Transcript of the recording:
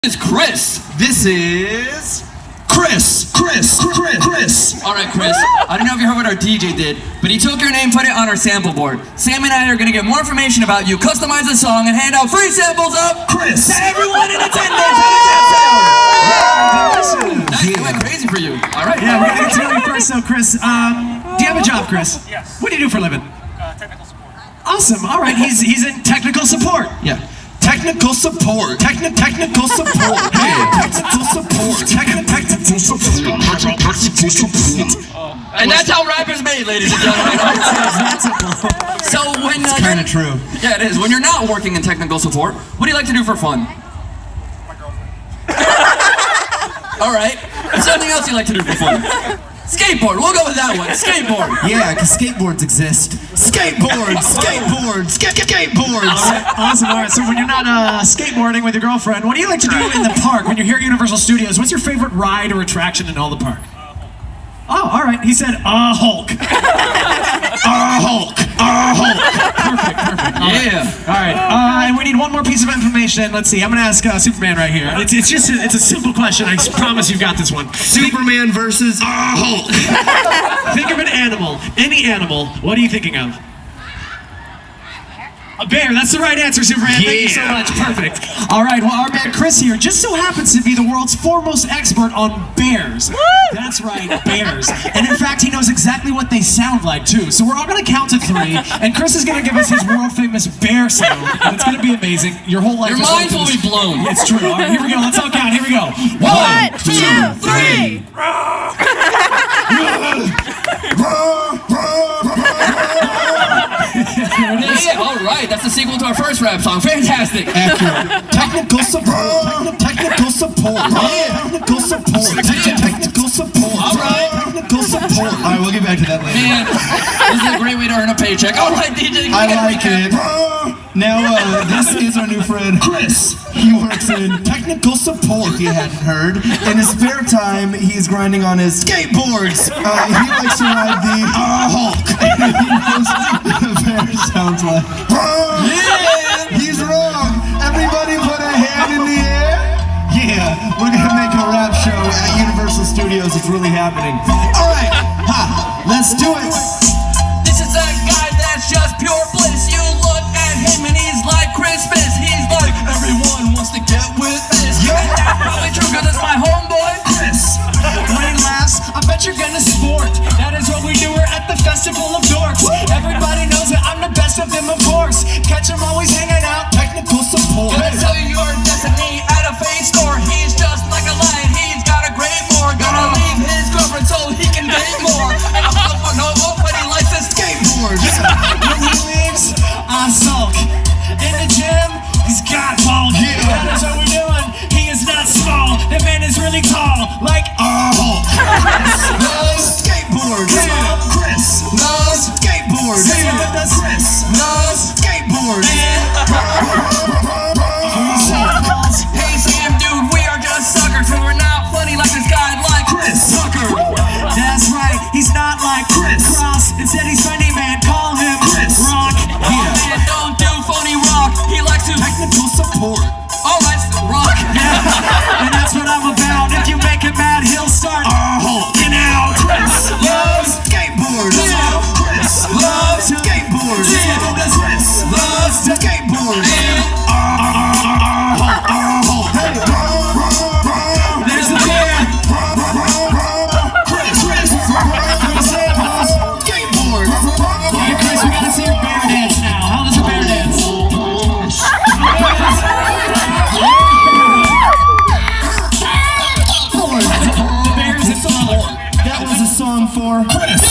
Is Kris. This is Kris. All right, Kris. I don't know if you heard what our DJ did, but he took your name, put it on our sample board. Sam and I are gonna get more information about you, customize the song, and hand out free samples of Kris to everyone in attendance. Nice, it went crazy for you. All right. Yeah, we're gonna get to know you first. So, Kris, do you have a job, Kris? Yes. What do you do for a living? Technical support. Awesome. All right, he's in technical support. Yeah. Technical support. Technical support. Technical support. Technical support. And that's how rap is made, ladies and gentlemen. So when It's kind of true. Yeah, it is. When you're not working in technical support, what do you like to do for fun? My girlfriend. All right. Is there anything else you like to do for fun? Skateboard. We'll go with that one. Skateboard. Yeah, because skateboards exist. Skateboards. Awesome. All right. So when you're not skateboarding with your girlfriend, what do you like to do in the park when you're here at Universal Studios? What's your favorite ride or attraction in all the park? Oh, all right. He said, Hulk. Hulk. Perfect. Yeah. All right. And we need one more piece of information. Let's see. I'm gonna ask Superman right here. It's a simple question. I promise you got this one. Superman versus Hulk. Think of an animal. Any animal. What are you thinking of? A bear. That's the right answer, Superman. Yeah. Thank you so much. Perfect. All right. Well, our man Kris here just so happens to be the world's foremost expert on bears. That's right, bears. And in fact, he knows exactly what they sound like too. So we're all gonna count to 3, and Kris is gonna give us his world famous bear sound, and it's gonna be amazing. Your whole life. Your is minds like will this. be blown. It's true. All right, here we go. Let's all count. Here we go. 1, 2, 3. Yeah, all right. That's the sequel to our first rap song. Fantastic. Accurate. Technical support. Technical support. Technical support. Technical support. All right. Technical support. All right, we'll get back to that later. Man, this is a great way to earn a paycheck. All right, DJ. I like it. Now, this is our new friend Kris. He works in technical support, if you hadn't heard. In his spare time, he's grinding on his skateboards. He likes to ride the Hulk. He knows what a bear sounds like. Yeah. He's wrong. Everybody put a hand in the air. Yeah, we're gonna make a rap show at Universal Studios. It's really happening. All right, let's do it. This is a guy that's just pure bliss. You look at him and he's like Christmas. He's like, everyone wants to get with this. Yeah. And that's probably true because it's my homeboy, Kris. When he laughs, I bet you're gonna sport. That is what we do. We're at the Festival of Dorks. Everybody knows that I'm the best of them, of course. Catch him always hanging out. Technical support. Gonna tell you your destiny at a face store. He's just like a lion. He's got a great more. Gonna leave his girlfriend so he can date more. And I'm not for no more, but he likes his skateboard. When he leaves, I sulk. In the gym, he's got bulk. That is what we're doing. He is not small. The man is really tall, like Hulk. Loves skateboards. Kris loves skateboards. Kris loves skateboards. Hey Sam, dude, we are just suckers. So we're not funny like this guy like Kris Sucker. That's right. He's not like Kris. Cross. Instead, he's funny, man. Call him Kris. Rock. Oh man, don't do phony rock. He likes to Technical support. alright, rock. And that's what I'm about. If you make him mad, he'll start hulking out. Kris loves skateboards. Kris loves skateboards. Kris loves skateboards. There's the bear. Kris loves skateboards. Hey, Kris, we gotta see your bear dance now. How does a bear dance? The bear's in trouble. That was a song for Kris.